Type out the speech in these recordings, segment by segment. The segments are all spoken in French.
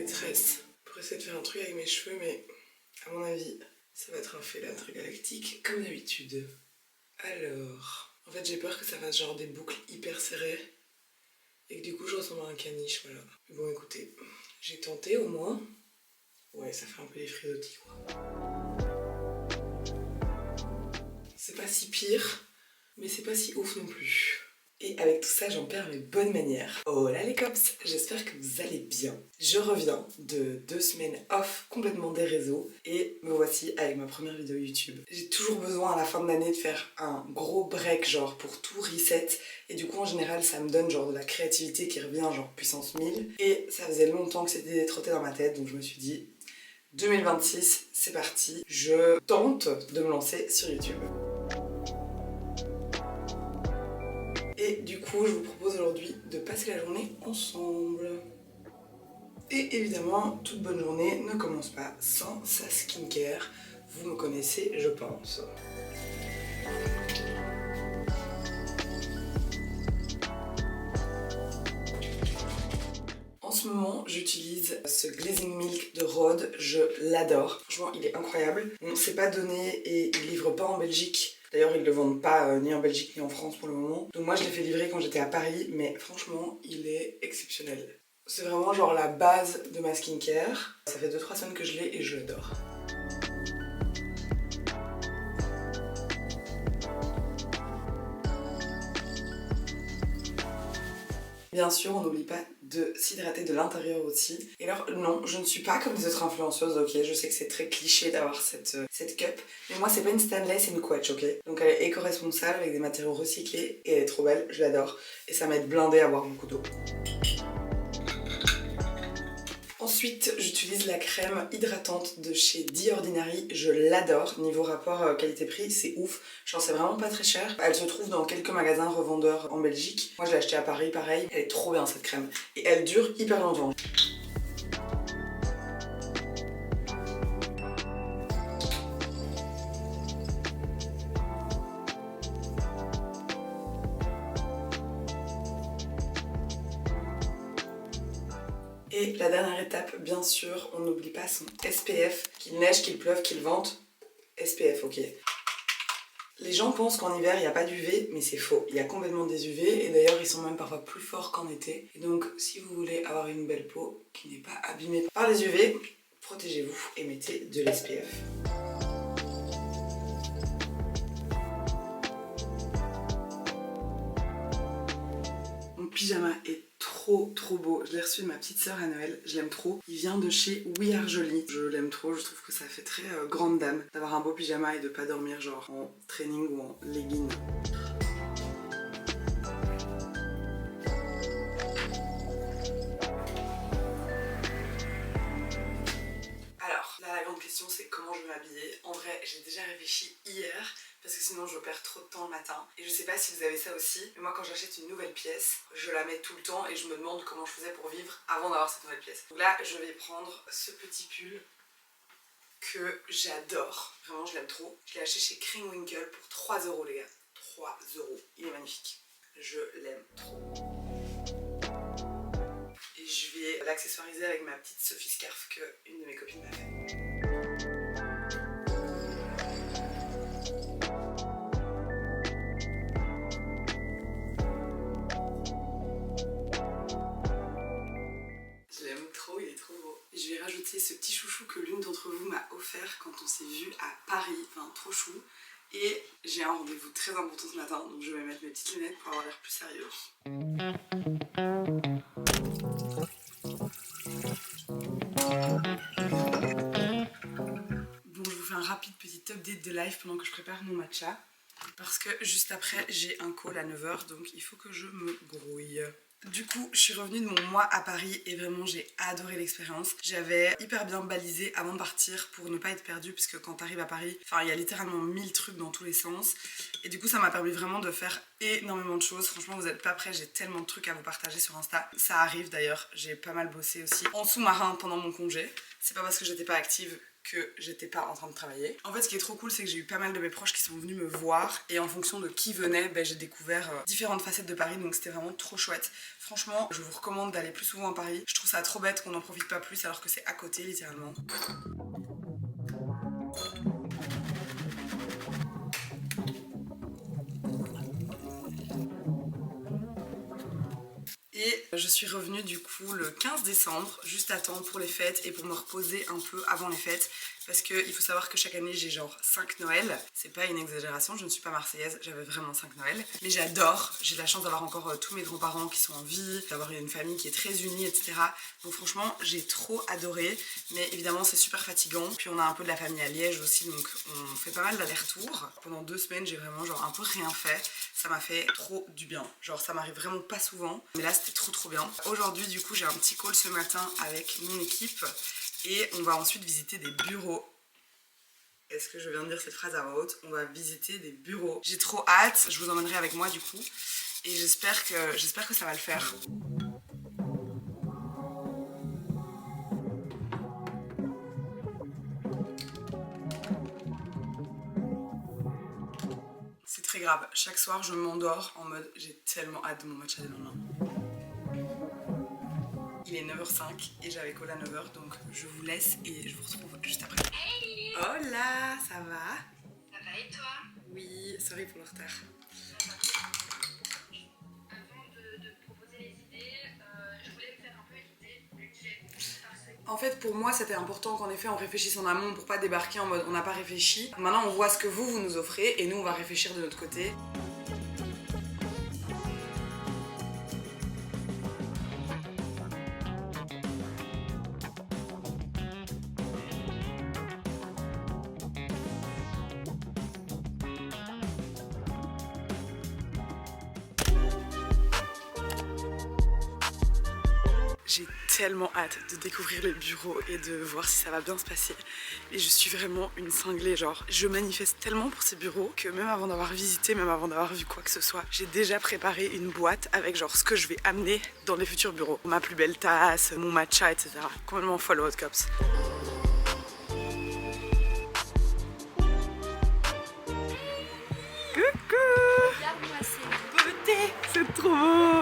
détresse pour essayer de faire un truc avec mes cheveux, mais à mon avis, ça va être un félâtre galactique comme d'habitude. Alors, en fait j'ai peur que ça fasse genre des boucles hyper serrées et que du coup je ressemble à un caniche, voilà. Mais bon écoutez, j'ai tenté au moins. Ouais, ça fait un peu les frisottis quoi. C'est pas si pire, mais c'est pas si ouf non plus. Et avec tout ça, j'en perds mes bonnes manières. Oh là les cops, j'espère que vous allez bien. Je reviens de 2 semaines off complètement des réseaux et me voici avec ma première vidéo YouTube. J'ai toujours besoin à la fin de l'année de faire un gros break genre pour tout reset et du coup en général ça me donne genre de la créativité qui revient genre puissance 1000 et ça faisait longtemps que c'était détrotté dans ma tête donc je me suis dit 2026 c'est parti, je tente de me lancer sur YouTube. Et du coup, je vous propose aujourd'hui de passer la journée ensemble. Et évidemment, toute bonne journée ne commence pas sans sa skincare. Vous me connaissez, je pense. En ce moment, j'utilise ce Glazing Milk de Rhode, je l'adore. Franchement, il est incroyable. On s'est pas donné et il livre pas en Belgique. D'ailleurs, ils ne le vendent pas ni en Belgique ni en France pour le moment. Donc moi, je l'ai fait livrer quand j'étais à Paris, mais franchement, il est exceptionnel. C'est vraiment genre la base de ma skincare. Ça fait 2-3 semaines que je l'ai et je l'adore. Bien sûr, on n'oublie pas de s'hydrater de l'intérieur aussi. Et alors non, je ne suis pas comme les autres influenceuses, ok. Je sais que c'est très cliché d'avoir cette cup, mais moi c'est pas une Stanley, c'est une Quatch, ok. Donc elle est éco-responsable avec des matériaux recyclés et elle est trop belle, je l'adore. Et ça m'aide blindée à boire beaucoup d'eau. Ensuite, j'utilise la crème hydratante de chez The Ordinary, je l'adore. Niveau rapport qualité-prix, c'est ouf. Genre c'est vraiment pas très cher. Elle se trouve dans quelques magasins revendeurs en Belgique. Moi je l'ai achetée à Paris, pareil. Elle est trop bien cette crème. Et elle dure hyper longtemps. Et la dernière étape, bien sûr, on n'oublie pas son SPF. Qu'il neige, qu'il pleuve, qu'il vente, SPF, ok. Les gens pensent qu'en hiver il n'y a pas d'UV, mais c'est faux. Il y a complètement des UV et d'ailleurs ils sont même parfois plus forts qu'en été. Et donc si vous voulez avoir une belle peau qui n'est pas abîmée par les UV, protégez-vous et mettez de l'SPF. Mon pyjama est trop beau. Je l'ai reçu de ma petite sœur à Noël, je l'aime trop. Il vient de chez We Are Jolie. Je l'aime trop, je trouve que ça fait très grande dame d'avoir un beau pyjama et de pas dormir genre en training ou en legging. Alors, là la grande question c'est comment je vais m'habiller. En vrai, j'ai déjà réfléchi hier parce que sinon je perds trop de temps le matin. Et je sais pas si vous avez ça aussi, mais moi quand j'achète une nouvelle pièce, je la mets tout le temps et je me demande comment je faisais pour vivre avant d'avoir cette nouvelle pièce. Donc là, je vais prendre ce petit pull que j'adore. Vraiment, je l'aime trop. Je l'ai acheté chez Kringwinkle pour 3 € les gars. 3 €. Il est magnifique. Je l'aime trop. Et je vais l'accessoiriser avec ma petite Sophie Scarf que une de mes copines m'a fait. Je l'aime trop, il est trop beau. Je vais rajouter ce petit chouchou que l'une d'entre vous m'a offert quand on s'est vu à Paris. Enfin, trop chou. Et j'ai un rendez-vous très important ce matin, donc je vais mettre mes petites lunettes pour avoir l'air plus sérieux. Bon, je vous fais un rapide petit update de live pendant que je prépare mon matcha. Parce que juste après, j'ai un call à 9 h, donc il faut que je me grouille. Du coup, je suis revenue de mon mois à Paris et vraiment j'ai adoré l'expérience. J'avais hyper bien balisé avant de partir pour ne pas être perdue puisque quand t'arrives à Paris, il y a littéralement 1000 trucs dans tous les sens. Et du coup, ça m'a permis vraiment de faire énormément de choses. Franchement, vous n'êtes pas prêts, j'ai tellement de trucs à vous partager sur Insta. Ça arrive d'ailleurs, j'ai pas mal bossé aussi en sous-marin pendant mon congé. C'est pas parce que j'étais pas active que j'étais pas en train de travailler. En fait, ce qui est trop cool, c'est que j'ai eu pas mal de mes proches qui sont venus me voir et en fonction de qui venait, j'ai découvert différentes facettes de Paris, donc c'était vraiment trop chouette. Franchement, je vous recommande d'aller plus souvent à Paris. Je trouve ça trop bête qu'on n'en profite pas plus alors que c'est à côté littéralement. Et je suis revenue du coup le 15 décembre, juste à temps pour les fêtes et pour me reposer un peu avant les fêtes. Parce qu'il faut savoir que chaque année j'ai genre 5 Noëls. C'est pas une exagération, je ne suis pas marseillaise, j'avais vraiment 5 Noëls. Mais j'adore, j'ai la chance d'avoir encore tous mes grands-parents qui sont en vie, d'avoir une famille qui est très unie, etc. Donc franchement, j'ai trop adoré. Mais évidemment, c'est super fatigant. Puis on a un peu de la famille à Liège aussi, donc on fait pas mal d'allers-retours. Pendant 2 semaines, j'ai vraiment genre un peu rien fait. Ça m'a fait trop du bien. Genre ça m'arrive vraiment pas souvent. Mais là, c'était trop bien. Aujourd'hui, du coup, j'ai un petit call ce matin avec mon équipe. Et on va ensuite visiter des bureaux. Est-ce que je viens de dire cette phrase à voix haute? On va visiter des bureaux. J'ai trop hâte, je vous emmènerai avec moi du coup. Et j'espère que ça va le faire. C'est très grave. Chaque soir, je m'endors en mode j'ai tellement hâte de mon match à lendemain. Il est 9h05 et j'avais call à 9h, donc je vous laisse et je vous retrouve juste après. Hey! Hola, ça va? Ça va et toi? Oui, sorry pour le retard. Avant de te proposer les idées, je voulais me faire un peu l'idée budget. En fait, pour moi, c'était important qu'en effet, on réfléchisse en amont pour pas débarquer en mode on n'a pas réfléchi. Maintenant, on voit ce que vous nous offrez et nous, on va réfléchir de notre côté. J'ai tellement hâte de découvrir les bureaux et de voir si ça va bien se passer. Et je suis vraiment une cinglée, genre je manifeste tellement pour ces bureaux que même avant d'avoir visité, même avant d'avoir vu quoi que ce soit, j'ai déjà préparé une boîte avec genre ce que je vais amener dans les futurs bureaux. Ma plus belle tasse, mon matcha, etc. Complètement folle Hot Cops. Coucou! Regarde-moi ces Beauté! C'est trop beau!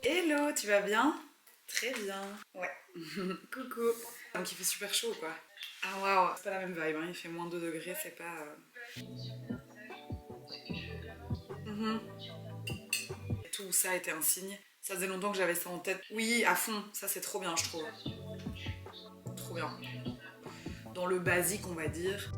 Hello, tu vas bien? Très bien. Ouais. Coucou. Donc il fait super chaud quoi. Ah waouh, c'est pas la même vibe, hein. Il fait moins 2 degrés, c'est pas... Tout ça était un signe. Ça faisait longtemps que j'avais ça en tête. Oui, à fond, ça c'est trop bien je trouve. Trop bien. Dans le basique on va dire.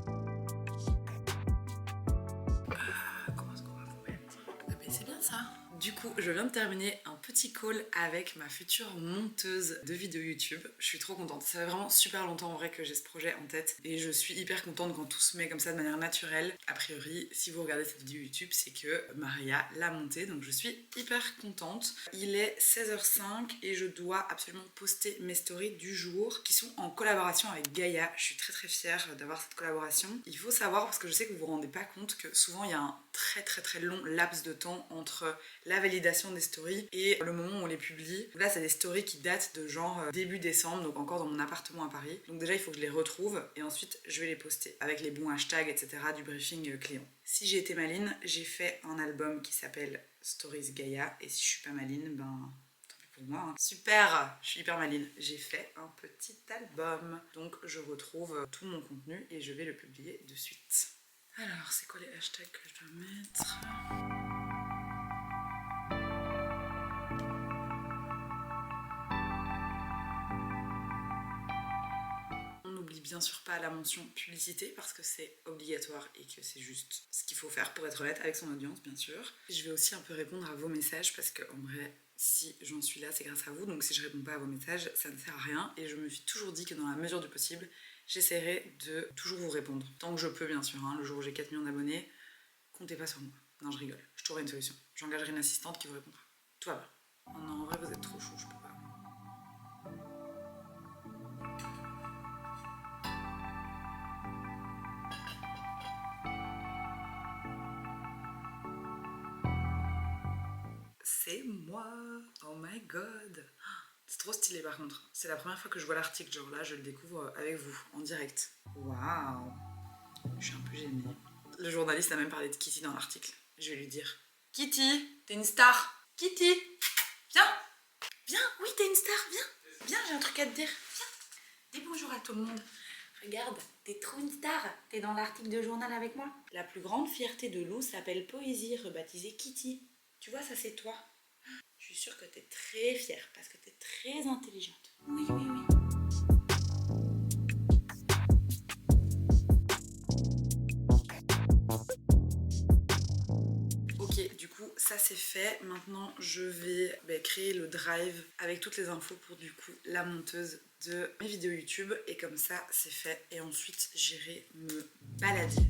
Comment est-ce qu'on va vous mettre? Ah mais c'est bien ça. Du coup, je viens de terminer un petit call avec ma future monteuse de vidéos YouTube. Je suis trop contente. Ça fait vraiment super longtemps en vrai que j'ai ce projet en tête et je suis hyper contente quand tout se met comme ça de manière naturelle. A priori, si vous regardez cette vidéo YouTube, c'est que Maria l'a montée, donc je suis hyper contente. Il est 16h05 et je dois absolument poster mes stories du jour qui sont en collaboration avec Gaïa. Je suis très fière d'avoir cette collaboration. Il faut savoir, parce que je sais que vous vous rendez pas compte, que souvent il y a un très long laps de temps entre la validation des stories et le moment où on les publie. Là, c'est des stories qui datent de genre début décembre, donc encore dans mon appartement à Paris. Donc déjà, il faut que je les retrouve et ensuite, je vais les poster avec les bons hashtags, etc. du briefing client. Si j'ai été maline, j'ai fait un album qui s'appelle Stories Gaïa et si je suis pas maline, ben... tant pis pour moi, hein. Super, je suis hyper maline. J'ai fait un petit album. Donc, je retrouve tout mon contenu et je vais le publier de suite. Alors, c'est quoi les hashtags que je dois mettre ? On n'oublie bien sûr pas la mention publicité parce que c'est obligatoire et que c'est juste ce qu'il faut faire pour être honnête avec son audience, bien sûr. Je vais aussi un peu répondre à vos messages parce que en vrai, si j'en suis là, c'est grâce à vous. Donc si je réponds pas à vos messages, ça ne sert à rien. Et je me suis toujours dit que dans la mesure du possible, j'essaierai de toujours vous répondre. Tant que je peux, bien sûr. Hein. Le jour où j'ai 4 millions d'abonnés, comptez pas sur moi. Non, je rigole. Je trouverai une solution. J'engagerai une assistante qui vous répondra. Tout va bien. Oh non, en vrai, vous êtes trop chou, je peux pas. C'est moi. Oh my god. C'est trop stylé par contre. C'est la première fois que je vois l'article, genre là je le découvre avec vous, en direct. Waouh. Je suis un peu gênée. Le journaliste a même parlé de Kitty dans l'article. Je vais lui dire: Kitty, t'es une star. Kitty, viens. Viens, oui t'es une star, viens. Viens, j'ai un truc à te dire. Viens. Dis bonjour à tout le monde. Regarde, t'es trop une star. T'es dans l'article de journal avec moi. La plus grande fierté de Lou s'appelle Poésie, rebaptisée Kitty. Tu vois, ça c'est toi. Je suis sûre que t'es très fière parce que t'es très intelligente. Oui. Ok, du coup, ça c'est fait. Maintenant, je vais créer le drive avec toutes les infos pour du coup la monteuse de mes vidéos YouTube. Et comme ça, c'est fait. Et ensuite, j'irai me balader.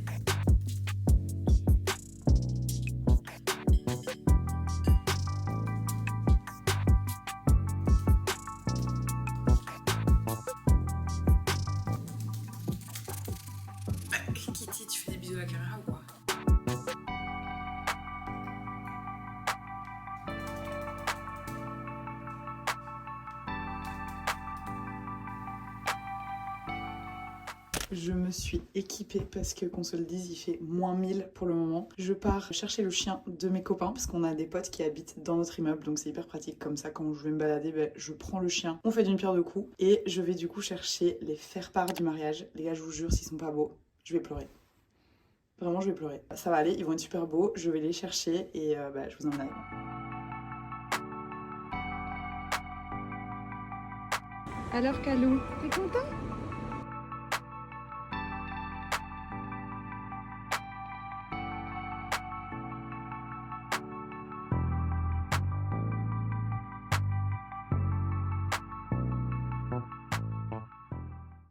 Kitty, tu fais des bisous à la caméra ou quoi? Je me suis équipée parce que, qu'on se le dise, il fait -1000 pour le moment. Je pars chercher le chien de mes copains parce qu'on a des potes qui habitent dans notre immeuble, donc c'est hyper pratique. Comme ça, quand je vais me balader, je prends le chien, on fait d'une pierre deux coups. Et je vais du coup chercher les faire-part du mariage. Les gars, je vous jure, s'ils sont pas beaux, je vais pleurer. Vraiment, je vais pleurer. Ça va aller, ils vont être super beaux, je vais les chercher et je vous emmène avec moi. Alors Kalou, t'es content?